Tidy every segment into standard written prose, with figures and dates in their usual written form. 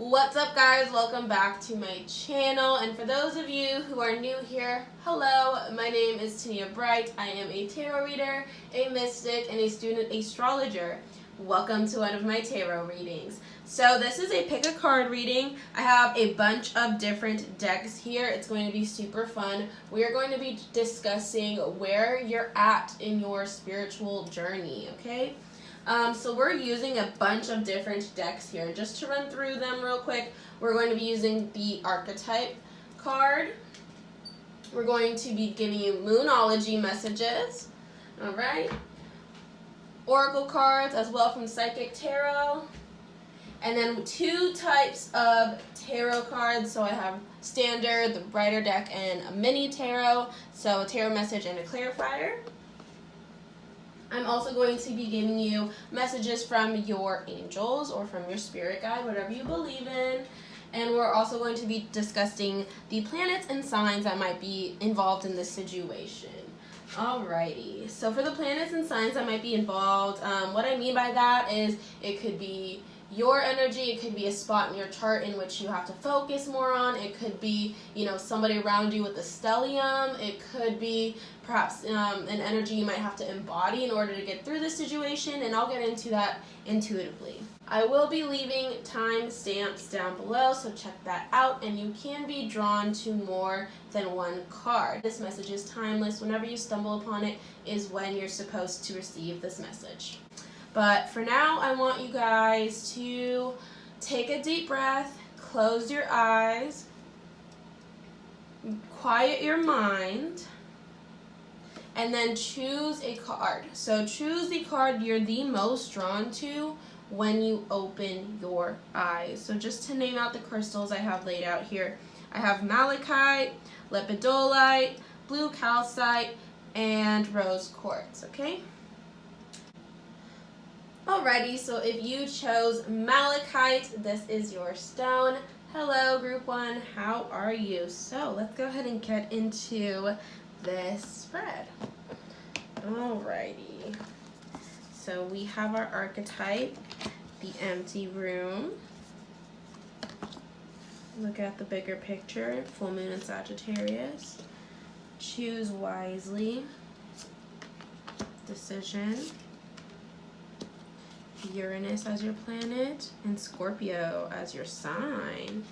What's up, guys? Welcome back to my channel, and for those of you who are new here, hello, my name is Tania Bright. I am a tarot reader, a mystic, and a student astrologer. Welcome to one of my tarot readings. So this is a pick a card reading. I have a bunch of different decks here. It's going to be super fun. We are going to be discussing where you're at in your spiritual journey, okay? So we're using a bunch of different decks here. Just to run through them real quick, we're going to be using the Archetype card. We're going to be giving you Moonology messages, all right? Oracle cards as well from Psychic Tarot. And then two types of tarot cards. So I have Standard, the Brighter deck, and a Mini Tarot. So a tarot message and a clarifier. I'm also going to be giving you messages from your angels or from your spirit guide, whatever you believe in. And we're also going to be discussing the planets and signs that might be involved in this situation. Alrighty, so for the planets and signs that might be involved, what I mean by that is it could be your energy, it could be a spot in your chart in which you have to focus more on, it could be, somebody around you with a stellium, it could be perhaps an energy you might have to embody in order to get through this situation, and I'll get into that intuitively. I will be leaving timestamps down below, so check that out, and you can be drawn to more than one card. This message is timeless. Whenever you stumble upon it is when you're supposed to receive this message. But for now, I want you guys to take a deep breath, close your eyes, quiet your mind, and then choose a card. So choose the card you're the most drawn to when you open your eyes. So just to name out the crystals I have laid out here, I have malachite, lepidolite, blue calcite, and rose quartz, okay? Alrighty, so if you chose malachite, this is your stone. Hello, group one, how are you? So let's go ahead and get into this spread. Alrighty, so we have our archetype, the empty room. Look at the bigger picture, full moon in Sagittarius. Choose wisely. Decision. Uranus as your planet, and Scorpio as your sign.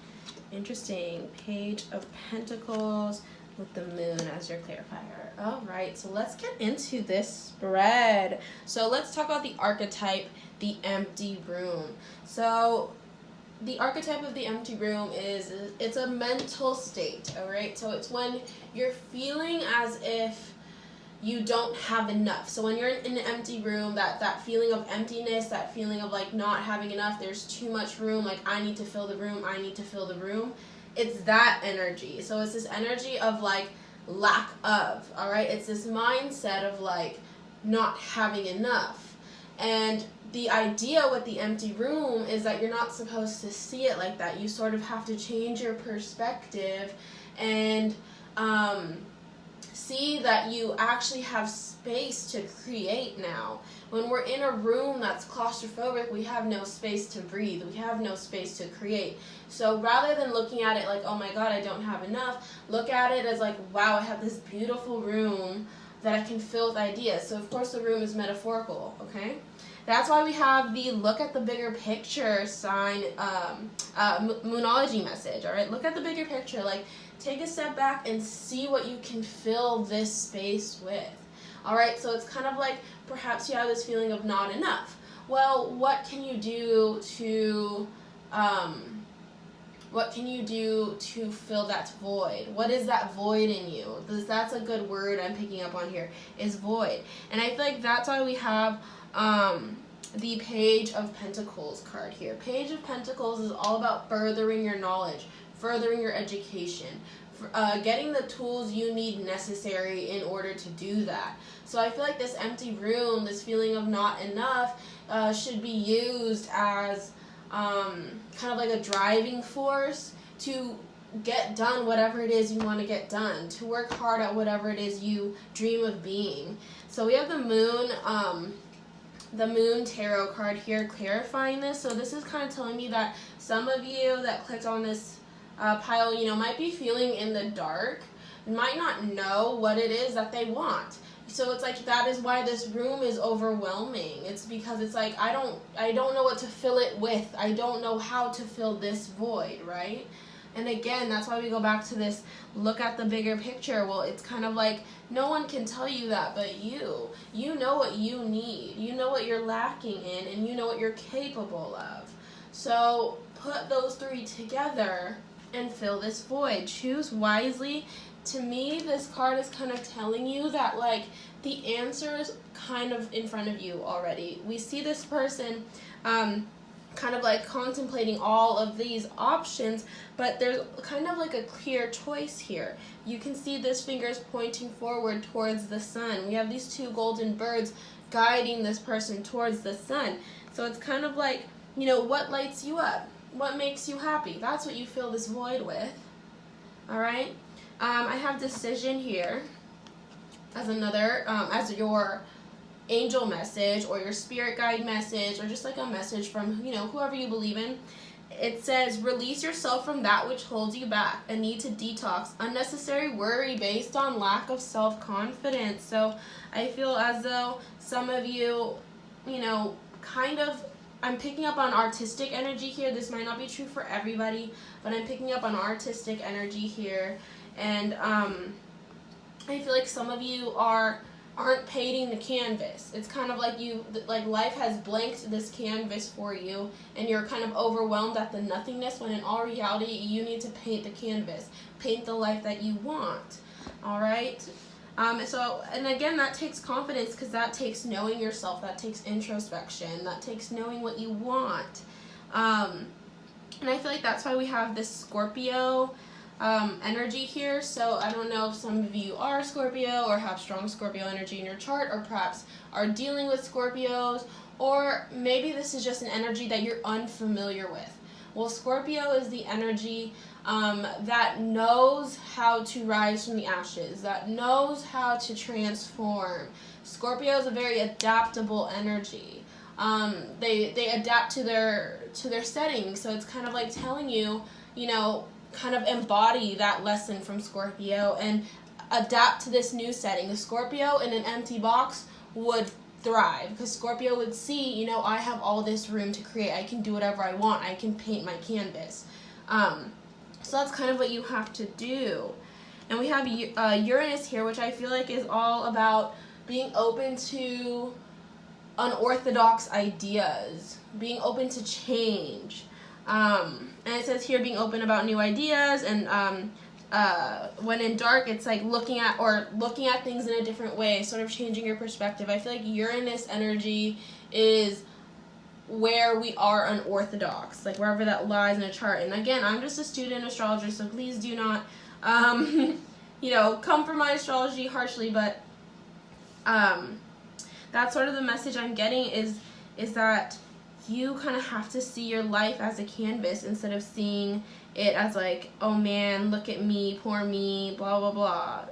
Interesting. Page of Pentacles with the moon as your clarifier. All right, so let's get into this spread. So let's talk about the archetype, the empty room. So the archetype of the empty room it's a mental state, all right? So it's when you're feeling as if you don't have enough. So when you're in an empty room, that feeling of emptiness, that feeling of like not having enough, there's too much room, like I need to fill the room, I need to fill the room. It's that energy. So it's this energy of like lack of, all right? It's this mindset of like not having enough. And the idea with the empty room is that you're not supposed to see it like that. You sort of have to change your perspective and see that you actually have space to create now. When we're in a room that's claustrophobic, we have no space to breathe. We have no space to create. So rather than looking at it like, oh my God, I don't have enough, look at it as like, wow, I have this beautiful room that I can fill with ideas. So of course the room is metaphorical, okay? That's why we have the look at the bigger picture sign, Moonology message, all right? Look at the bigger picture, like take a step back and see what you can fill this space with. All right, so it's kind of like perhaps you have this feeling of not enough. Well, what can you do to fill that void? What is that void in you? That's a good word I'm picking up on here, is void. And I feel like that's why we have the Page of Pentacles card here. Page of Pentacles is all about furthering your knowledge, furthering your education, getting the tools you need necessary in order to do that. So I feel like this empty room, this feeling of not enough, should be used as kind of like a driving force to get done whatever it is you want to get done, to work hard at whatever it is you dream of being. So we have the moon the Moon Tarot card here clarifying this. So this is kind of telling me that some of you that clicked on this pile, you know, might be feeling in the dark, might not know what it is that they want. So it's like that is why this room is overwhelming. It's because it's like I don't know what to fill it with. I don't know how to fill this void, right? And again, that's why we go back to this, look at the bigger picture. Well, it's kind of like no one can tell you that but you. You know what you need. You know what you're lacking in, and you know what you're capable of. So put those three together and fill this void. Choose wisely. To me, this card is kind of telling you that, like, the answer is kind of in front of you already. We see this person kind of like contemplating all of these options, but there's kind of like a clear choice here. You can see this finger is pointing forward towards the sun. We have these two golden birds guiding this person towards the sun. So it's kind of like, you know, what lights you up? What makes you happy? That's what you fill this void with. All right? I have decision here as another, as your angel message or your spirit guide message, or just like a message from, you know, whoever you believe in. It says, release yourself from that which holds you back, a need to detox, unnecessary worry based on lack of self-confidence. So I feel as though some of you, you know, kind of, I'm picking up on artistic energy here. This might not be true for everybody, but I'm picking up on artistic energy here. And I feel like some of you aren't painting the canvas. It's kind of like life has blanked this canvas for you, and you're kind of overwhelmed at the nothingness, when in all reality you need to paint the canvas, paint the life that you want. All right. So, and again, that takes confidence, because that takes knowing yourself, that takes introspection, that takes knowing what you want. And I feel like that's why we have this Scorpio energy here. So I don't know if some of you are Scorpio or have strong Scorpio energy in your chart, or perhaps are dealing with Scorpios, or maybe this is just an energy that you're unfamiliar with. Well, Scorpio is the energy that knows how to rise from the ashes, that knows how to transform. Scorpio is a very adaptable energy. They adapt to their setting. So it's kind of like telling you, you know, kind of embody that lesson from Scorpio and adapt to this new setting. The Scorpio in an empty box would thrive, because Scorpio would see, you know, I have all this room to create. I can do whatever I want. I can paint my canvas. So that's kind of what you have to do. And we have Uranus here, which I feel like is all about being open to unorthodox ideas, being open to change. And it says here being open about new ideas, and when in dark, it's like looking at things in a different way, sort of changing your perspective. I feel like Uranus energy is where we are unorthodox, like wherever that lies in a chart. And again, I'm just a student astrologer, so please do not, you know, come for my astrology harshly, but that's sort of the message I'm getting, is that you kind of have to see your life as a canvas, instead of seeing it as like, oh man, look at me, poor me, blah, blah, blah.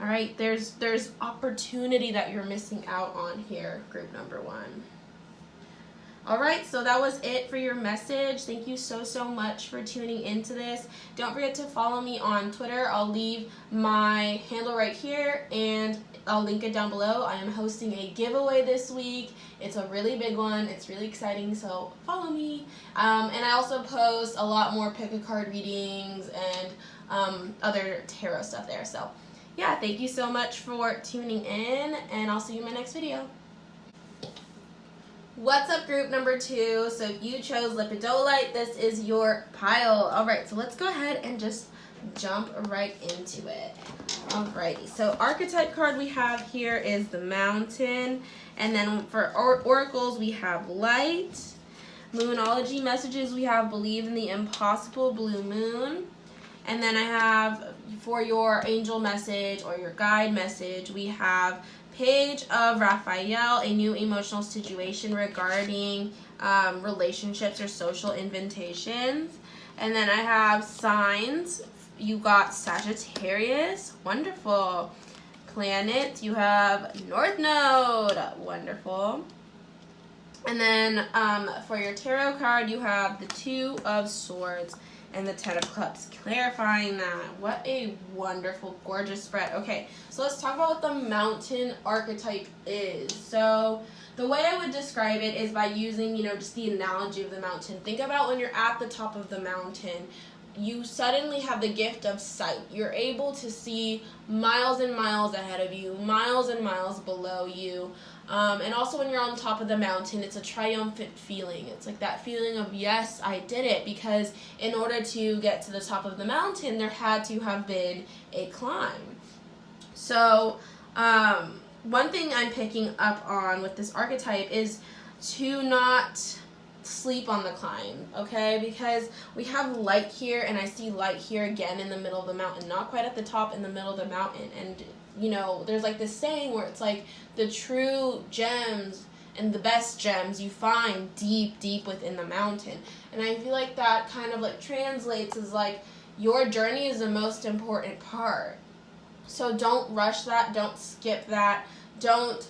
All right, there's opportunity that you're missing out on here, group number 1. All right, so that was it for your message. Thank you so much for tuning into this. Don't forget to follow me on Twitter. I'll leave my handle right here, and I'll link it down below. I am hosting a giveaway this week. It's a really big one. It's really exciting, so follow me. And I also post a lot more pick-a-card readings and other tarot stuff there. So yeah, thank you so much for tuning in, and I'll see you in my next video. What's up, group number 2? So if you chose Lepidolite, this is your pile. All right, so let's go ahead and just jump right into it. Alrighty, so archetype card we have here is the Mountain, and then for oracles we have Light. Moonology messages we have Believe in the Impossible, Blue Moon. And then I have, for your angel message or your guide message, we have Page of Raphael, a new emotional situation regarding relationships or social invitations. And then I have signs. You got Sagittarius, wonderful. Planets, you have North Node, wonderful. And then for your tarot card, you have the Two of Swords and the Ten of Cups, clarifying that. What a wonderful, gorgeous spread. Okay, so let's talk about what the mountain archetype is. So the way I would describe it is by using, just the analogy of the mountain. Think about when you're at the top of the mountain, you suddenly have the gift of sight. You're able to see miles and miles ahead of you, miles and miles below you. And also when you're on top of the mountain, it's a triumphant feeling. It's like that feeling of, yes, I did it, because in order to get to the top of the mountain, there had to have been a climb. So one thing I'm picking up on with this archetype is to not sleep on the climb, okay? Because we have light here, and I see light here again in the middle of the mountain, not quite at the top, in the middle of the mountain. And there's like this saying where it's like the true gems and the best gems you find deep within the mountain. And I feel like that kind of like translates as like your journey is the most important part. So don't rush that, don't skip that, don't,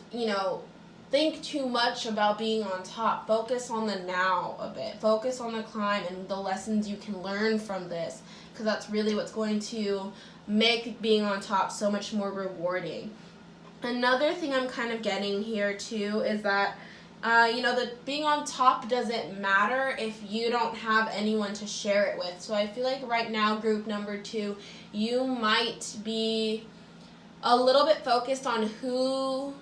think too much about being on top. Focus on the now a bit. Focus on the climb and the lessons you can learn from this, because that's really what's going to make being on top so much more rewarding. Another thing I'm kind of getting here too is that that being on top doesn't matter if you don't have anyone to share it with. So I feel like right now, group number 2, you might be a little bit focused on who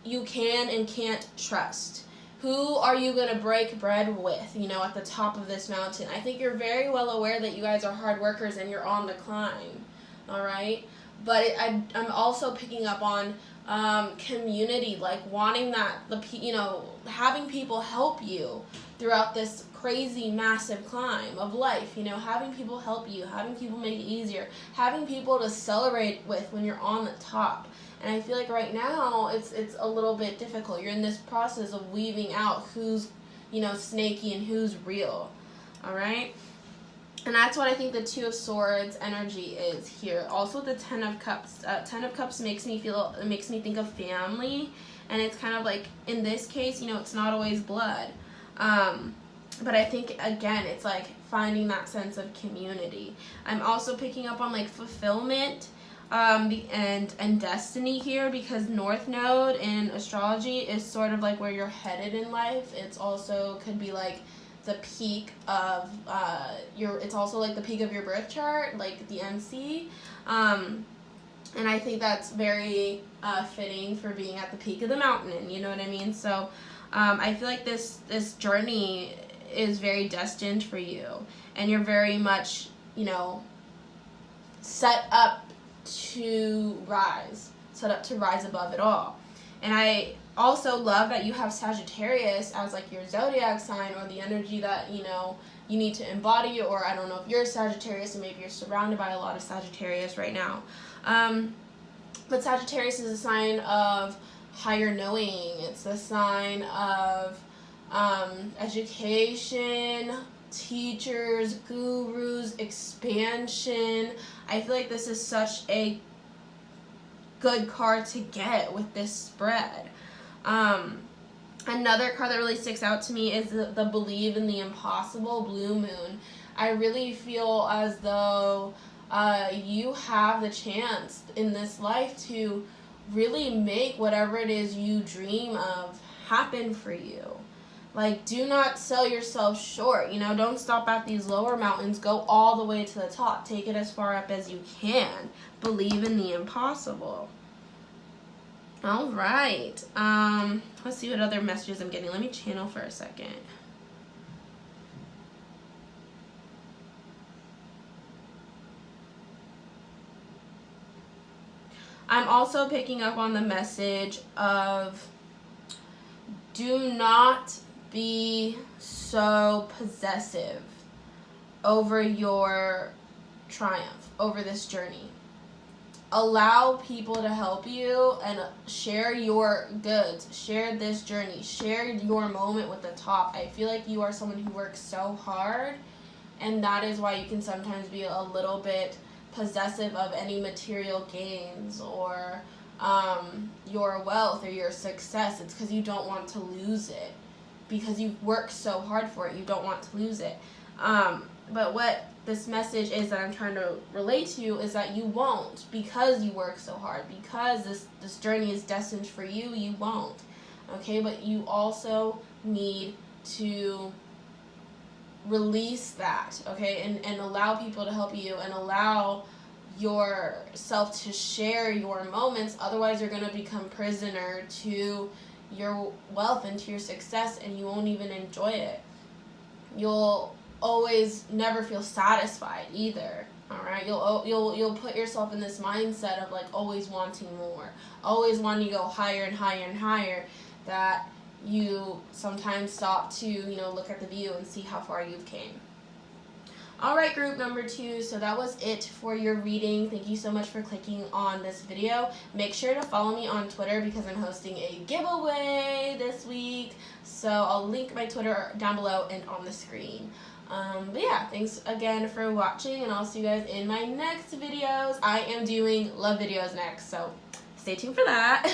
you can and can't trust. Who are you going to break bread with, at the top of this mountain? I think you're very well aware that you guys are hard workers and you're on the climb, all right? But I'm also picking up on community, like wanting that, having people help you throughout this crazy, massive climb of life, having people help you, having people make it easier, having people to celebrate with when you're on the top. And I feel like right now it's a little bit difficult. You're in this process of weaving out who's, snaky and who's real, all right? And that's what I think the Two of Swords energy is here. Also the Ten of Cups. Ten of Cups makes me think of family. And it's kind of like, in this case, it's not always blood. But I think, again, it's like finding that sense of community. I'm also picking up on like fulfillment and destiny here, because North Node in astrology is sort of like where you're headed in life. It's also could be like the peak of it's also like the peak of your birth chart, like the MC. And I think that's very fitting for being at the peak of the mountain, you know what I mean? So I feel like this journey is very destined for you, and you're very much, set up to rise above it all. And I also love that you have Sagittarius as like your zodiac sign, or the energy that you need to embody. Or I don't know if you're Sagittarius and maybe you're surrounded by a lot of Sagittarius right now, but Sagittarius is a sign of higher knowing. It's a sign of education, teachers, gurus, expansion. I feel like this is such a good card to get with this spread. Another card that really sticks out to me is the Believe in the Impossible Blue Moon. I really feel as though you have the chance in this life to really make whatever it is you dream of happen for you. Like, do not sell yourself short. Don't stop at these lower mountains. Go all the way to the top. Take it as far up as you can. Believe in the impossible. All right. Let's see what other messages I'm getting. Let me channel for a second. I'm also picking up on the message of do not be so possessive over your triumph, over this journey. Allow people to help you and share your goods, share this journey, share your moment with the top. I feel like you are someone who works so hard, and that is why you can sometimes be a little bit possessive of any material gains or your wealth or your success. It's because you don't want to lose it. because you've worked so hard for it. You don't want to lose it. But what this message is that I'm trying to relate to you is that you won't, because you work so hard, because this journey is destined for you. You won't. Okay, but you also need to release that, okay, and allow people to help you, and allow yourself to share your moments. Otherwise you're going to become prisoner to your wealth and to your success, and you won't even enjoy it. You'll always never feel satisfied either. All right, you'll put yourself in this mindset of like always wanting more, always wanting to go higher and higher and higher, that you sometimes stop to, you know, look at the view and see how far you've came. All right, group number 2, so that was it for your reading. Thank you so much for clicking on this video. Make sure to follow me on Twitter because I'm hosting a giveaway this week. So I'll link my Twitter down below and on the screen. But yeah, thanks again for watching, and I'll see you guys in my next videos. I am doing love videos next, so stay tuned for that.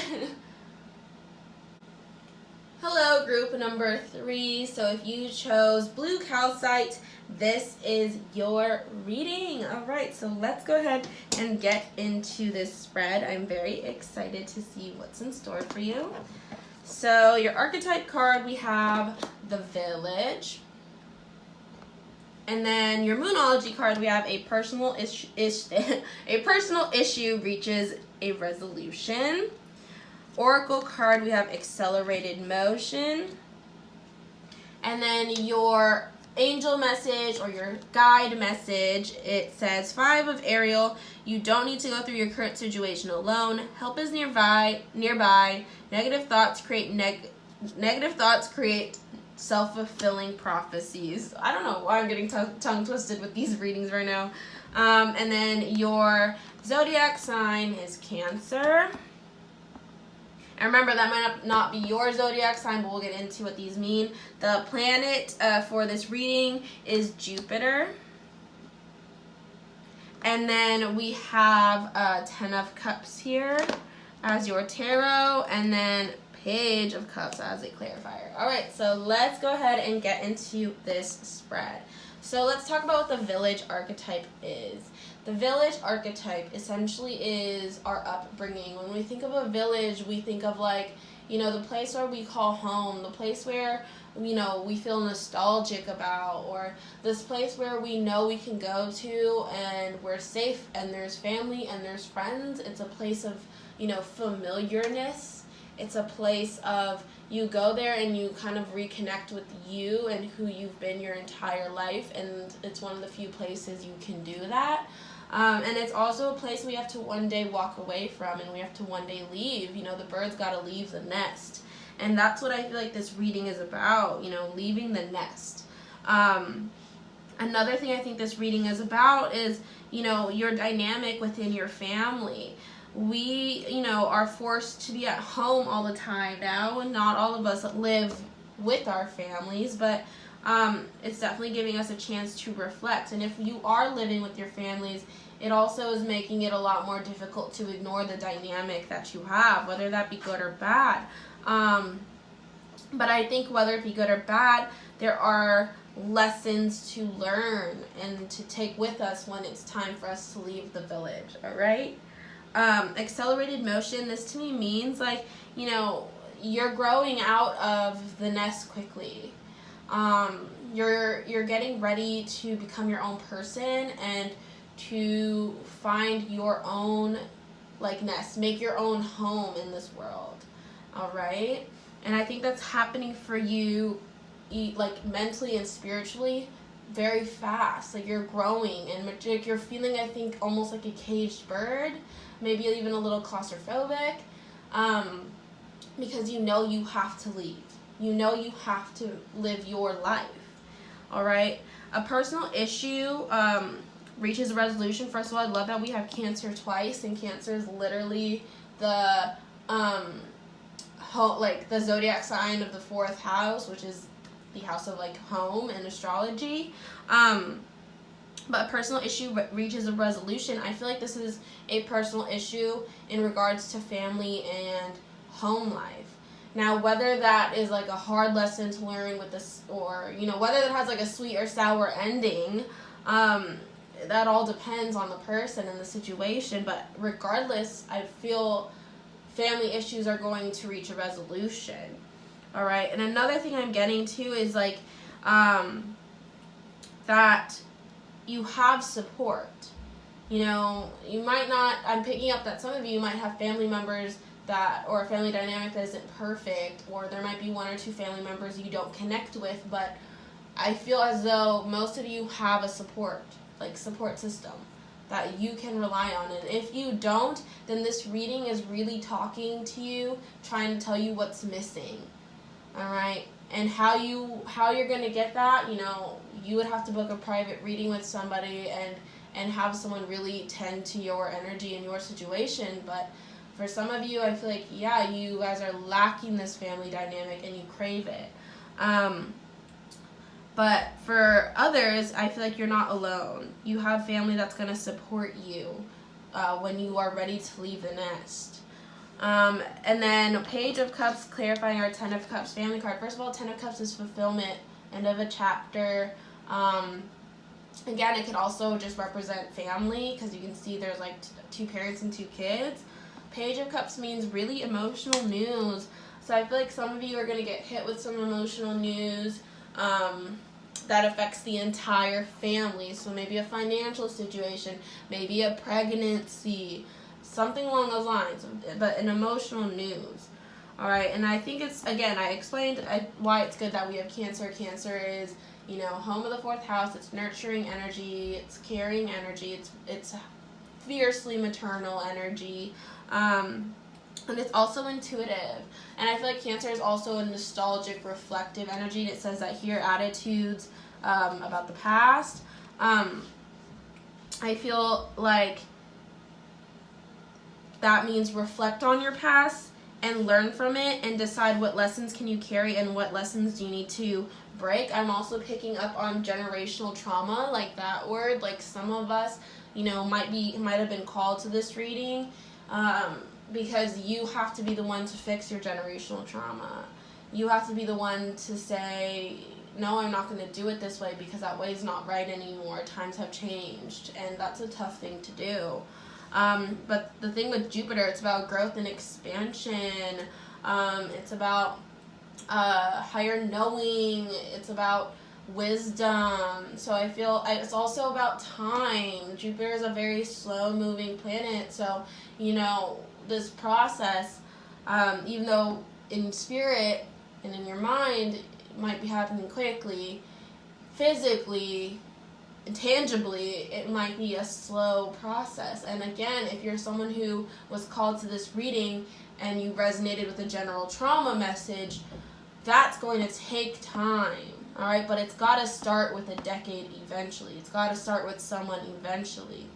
Hello, group number 3. So if you chose blue calcite, this is your reading. All right, so let's go ahead and get into this spread. I'm very excited to see what's in store for you. So your archetype card, we have the Village. And then your Moonology card, we have a personal issue reaches a resolution. Oracle card, we have Accelerated Motion. And then your angel message or your guide message, it says 5 of Ariel. You don't need to go through your current situation alone. Help is nearby. Negative thoughts create self-fulfilling prophecies. I don't know why I'm getting tongue twisted with these readings right now. And then your zodiac sign is Cancer. And remember, that might not be your zodiac sign, but we'll get into what these mean. The planet for this reading is Jupiter. And then we have 10 of Cups here as your tarot, and then Page of Cups as a clarifier. All right, so let's go ahead and get into this spread. So let's talk about what the Village archetype is. The Village archetype essentially is our upbringing. When we think of a village, we think of like, you know, the place where we call home, the place where, you know, we feel nostalgic about, or this place where we know we can go to and we're safe and there's family and there's friends. It's a place of, you know, familiarness. It's a place of you go there and you kind of reconnect with you and who you've been your entire life, and it's one of the few places you can do that. And it's also a place we have to one day walk away from, and we have to one day leave. You know, the bird's got to leave the nest. And that's what I feel like this reading is about, you know, leaving the nest. Another thing I think this reading is about is, you know, your dynamic within your family. We, you know, are forced to be at home all the time now, and not all of us live with our families, but it's definitely giving us a chance to reflect. And if you are living with your families, it also is making it a lot more difficult to ignore the dynamic that you have, whether that be good or bad. But I think whether it be good or bad, there are lessons to learn and to take with us when it's time for us to leave the village, all right? Accelerated motion, this to me means like, you know, you're growing out of the nest quickly. You're getting ready to become your own person and to find your own like nest, make your own home in this world. All right? And I think that's happening for you like mentally and spiritually very fast. Like you're growing and like you're feeling, I think, almost like a caged bird, maybe even a little claustrophobic, because you know you have to leave. You know you have to live your life. All right? A personal issue reaches a resolution. First of all, I love that we have Cancer twice, and Cancer is literally the the zodiac sign of the 4th house, which is the house of like home and astrology. But a personal issue reaches a resolution. I feel like this is a personal issue in regards to family and home life. Now, whether that is like a hard lesson to learn with this, or whether that has like a sweet or sour ending, that all depends on the person and the situation. But regardless, I feel family issues are going to reach a resolution. All right. And another thing I'm getting to is like that you have support. You might not, I'm picking up that some of you might have family members or a family dynamic that isn't perfect, or there might be one or two family members you don't connect with, but I feel as though most of you have a support system that you can rely on. And if you don't, then this reading is really talking to you, trying to tell you what's missing. All right? And how you're going to get that, you would have to book a private reading with somebody and have someone really tend to your energy and your situation. But for some of you, I feel like, yeah, you guys are lacking this family dynamic and you crave it. But for others, I feel like you're not alone. You have family that's going to support you when you are ready to leave the nest. And then Page of Cups, clarifying our 10 of Cups family card. First of all, 10 of Cups is fulfillment, end of a chapter. Again, it could also just represent family, because you can see there's like two parents and two kids. Page of Cups means really emotional news. So I feel like some of you are going to get hit with some emotional news that affects the entire family. So maybe a financial situation, maybe a pregnancy, something along those lines, but an emotional news. All right, and I think it's, again, I explained why it's good that we have Cancer. Cancer is, home of the 4th house. It's nurturing energy. It's caring energy. It's fiercely maternal energy. And it's also intuitive. And I feel like Cancer is also a nostalgic, reflective energy. And it says that here, attitudes about the past. I feel like that means reflect on your past and learn from it and decide what lessons can you carry and what lessons do you need to break. I'm also picking up on generational trauma, like that word. Like some of us, might have been called to this reading because you have to be the one to fix your generational trauma. You have to be the one to say, no, I'm not going to do it this way because that way is not right anymore. Times have changed, and that's a tough thing to do. But the thing with Jupiter, it's about growth and expansion. It's about higher knowing. It's about wisdom. So I feel it's also about time. Jupiter is a very slow moving planet. So, this process, even though in spirit and in your mind it might be happening quickly, physically, tangibly, it might be a slow process. And again, if you're someone who was called to this reading and you resonated with the general trauma message, that's going to take time, all right? But it's got to start with a decade eventually. It's got to start with someone eventually.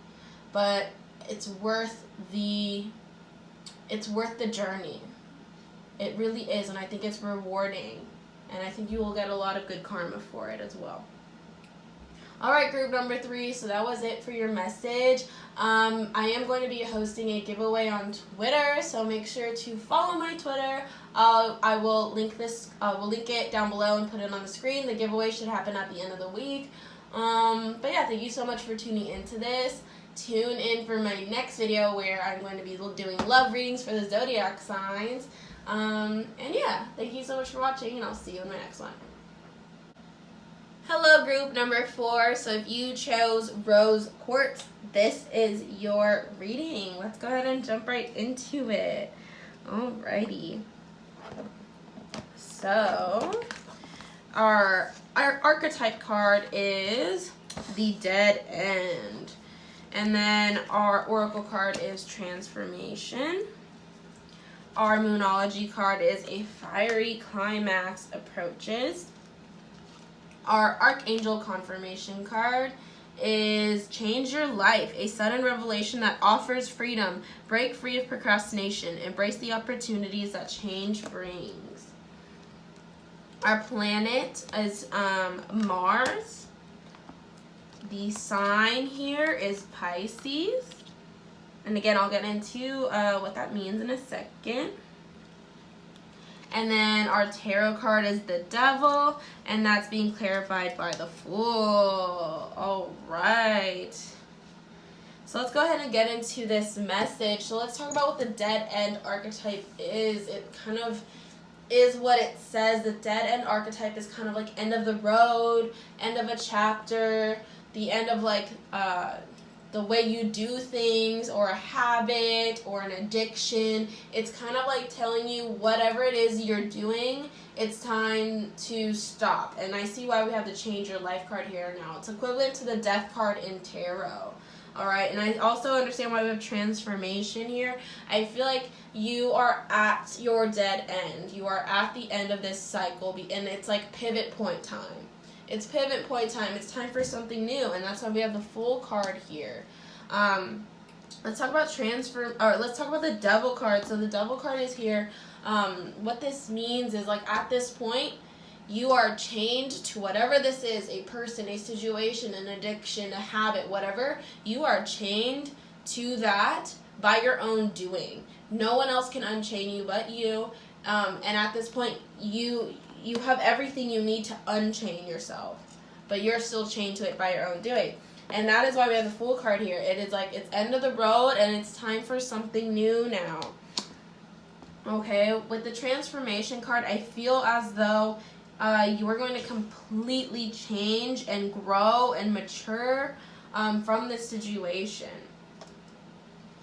But it's worth the journey. It really is, and I think it's rewarding. And I think you will get a lot of good karma for it as well. All right, group number 3, so that was it for your message. I am going to be hosting a giveaway on Twitter, so make sure to follow my Twitter. I will link we'll link it down below and put it on the screen. The giveaway should happen at the end of the week. But yeah, thank you so much for tuning into this. Tune in for my next video where I'm going to be doing love readings for the zodiac signs. And yeah, thank you so much for watching, and I'll see you in my next one. Hello, group number 4. So if you chose Rose Quartz, this is your reading. Let's go ahead and jump right into it. Alrighty. So our archetype card is the Dead End. And then our oracle card is Transformation. Our Moonology card is A Fiery Climax Approaches. Our Archangel Confirmation card is Change Your Life, a sudden revelation that offers freedom. Break free of procrastination. Embrace the opportunities that change brings. Our planet is Mars. The sign here is Pisces. And again, I'll get into what that means in a second. And then our tarot card is the Devil, and that's being clarified by the Fool. All right. So let's go ahead and get into this message. So let's talk about what the dead end archetype is. It kind of is what it says. The dead end archetype is kind of like end of the road, end of a chapter, the end of like the way you do things, or a habit, or an addiction. It's kind of like telling you whatever it is you're doing, it's time to stop. And I see why we have the change your life card here now. It's equivalent to the death card in tarot. All right, and I also understand why we have transformation here. I feel like you are at your dead end. You are at the end of this cycle, and it's like pivot point time. It's pivot point time. It's time for something new, and that's why we have the Fool card here. Let's talk about let's talk about the Devil card. So the Devil card is here. What this means is, like, at this point, you are chained to whatever this is, a person, a situation, an addiction, a habit, whatever. You are chained to that by your own doing. No one else can unchain you but you. And at this point, you have everything you need to unchain yourself, but you're still chained to it by your own doing. And that is why we have the Fool card here. It is like it's end of the road, and it's time for something new now. Okay, with the transformation card, I feel as though you are going to completely change and grow and mature from this situation.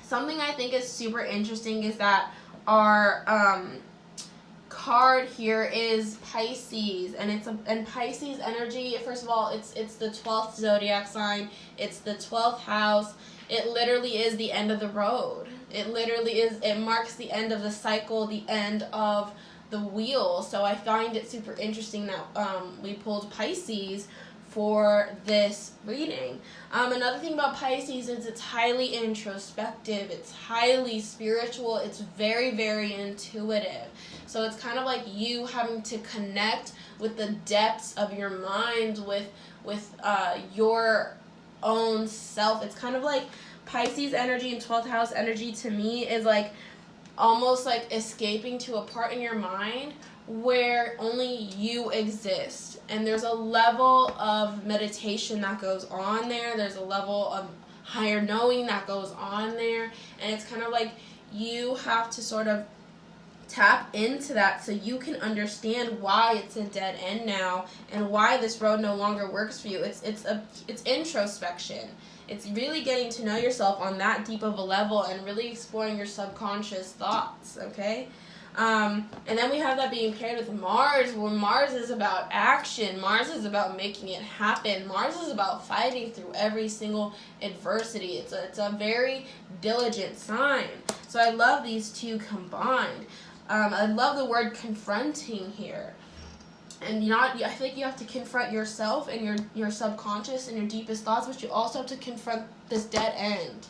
Something I think is super interesting is that our card here is Pisces, and Pisces energy, first of all, it's the 12th zodiac sign. It's the 12th house. It literally is the end of the road. It marks the end of the cycle, the end of the wheel. So I find it super interesting that we pulled Pisces for this reading. Another thing about Pisces is it's highly introspective, it's highly spiritual, it's very, very intuitive. So it's kind of like you having to connect with the depths of your mind, with your own self. It's kind of like Pisces energy and 12th house energy to me is like almost like escaping to a part in your mind where only you exist. And there's a level of meditation that goes on there. There's a level of higher knowing that goes on there. And it's kind of like you have to sort of tap into that so you can understand why it's a dead end now and why this road no longer works for you. It's introspection. It's really getting to know yourself on that deep of a level and really exploring your subconscious thoughts, okay? And then we have that being paired with Mars, where Mars is about action. Mars is about making it happen. Mars is about fighting through every single adversity. It's a very diligent sign. So I love these two combined. I love the word confronting here. And I feel like you have to confront yourself and your subconscious and your deepest thoughts, but you also have to confront this dead end.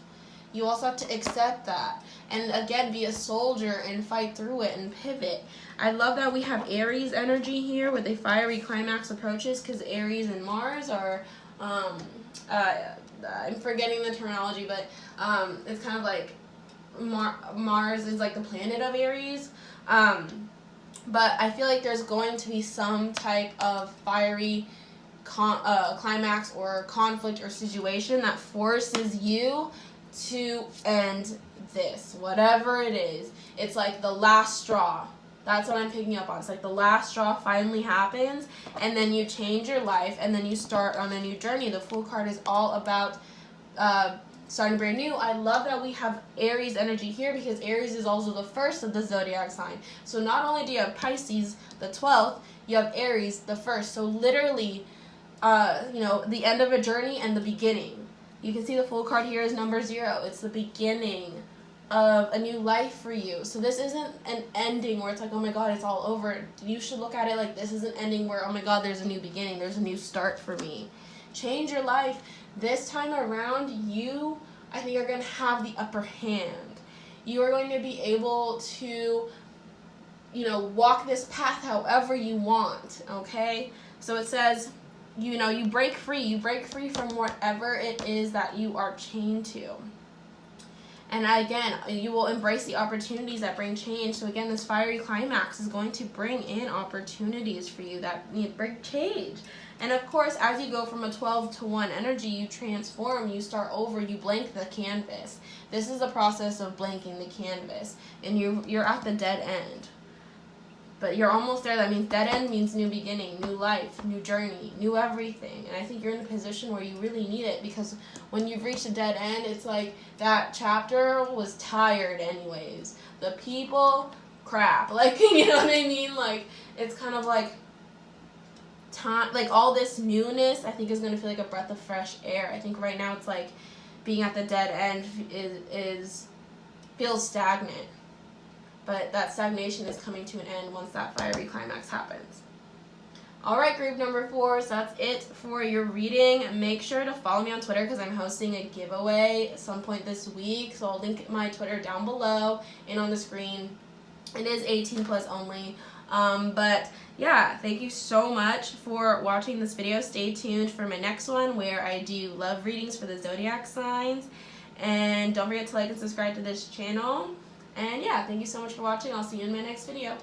You also have to accept that. And again, be a soldier and fight through it and pivot. I love that we have Aries energy here with a fiery climax approaches, because Aries and Mars are, I'm forgetting the terminology, but it's kind of like Mars is like the planet of Aries. But I feel like there's going to be some type of fiery climax or conflict or situation that forces you to end this, whatever it is. It's like the last straw. That's what I'm picking up on. It's like the last straw finally happens, and then you change your life, and then you start on a new journey. The Fool card is all about starting brand new. I love that we have Aries energy here, because Aries is also the first of the zodiac sign. So not only do you have Pisces, the 12th, you have Aries, the first. So literally, the end of a journey and the beginning. You can see the Fool card here is number 0. It's the beginning of a new life for you. So this isn't an ending where it's like, oh my God, it's all over. You should look at it like this is an ending where, oh my God, there's a new beginning. There's a new start for me. Change your life. This time around, I think, are going to have the upper hand. You are going to be able to, walk this path however you want, okay? So it says, you break free. You break free from whatever it is that you are chained to. And again, you will embrace the opportunities that bring change. So again, this fiery climax is going to bring in opportunities for you that bring change. And of course, as you go from a 12 to 1 energy, you transform, you start over, you blank the canvas. This is the process of blanking the canvas. And you're at the dead end. But you're almost there. That means dead end means new beginning, new life, new journey, new everything. And I think you're in a position where you really need it, because when you've reached a dead end, it's like that chapter was tired anyways. The people, crap. Like, you know what I mean? Like, it's kind of like time, like all this newness, I think is going to feel like a breath of fresh air. I think right now it's like being at the dead end feels stagnant. But that stagnation is coming to an end once that fiery climax happens. Alright, group number 4, so that's it for your reading. Make sure to follow me on Twitter because I'm hosting a giveaway at some point this week. So I'll link my Twitter down below and on the screen. It is 18 plus only. But yeah, thank you so much for watching this video. Stay tuned for my next one where I do love readings for the zodiac signs. And don't forget to like and subscribe to this channel. And yeah, thank you so much for watching. I'll see you in my next video.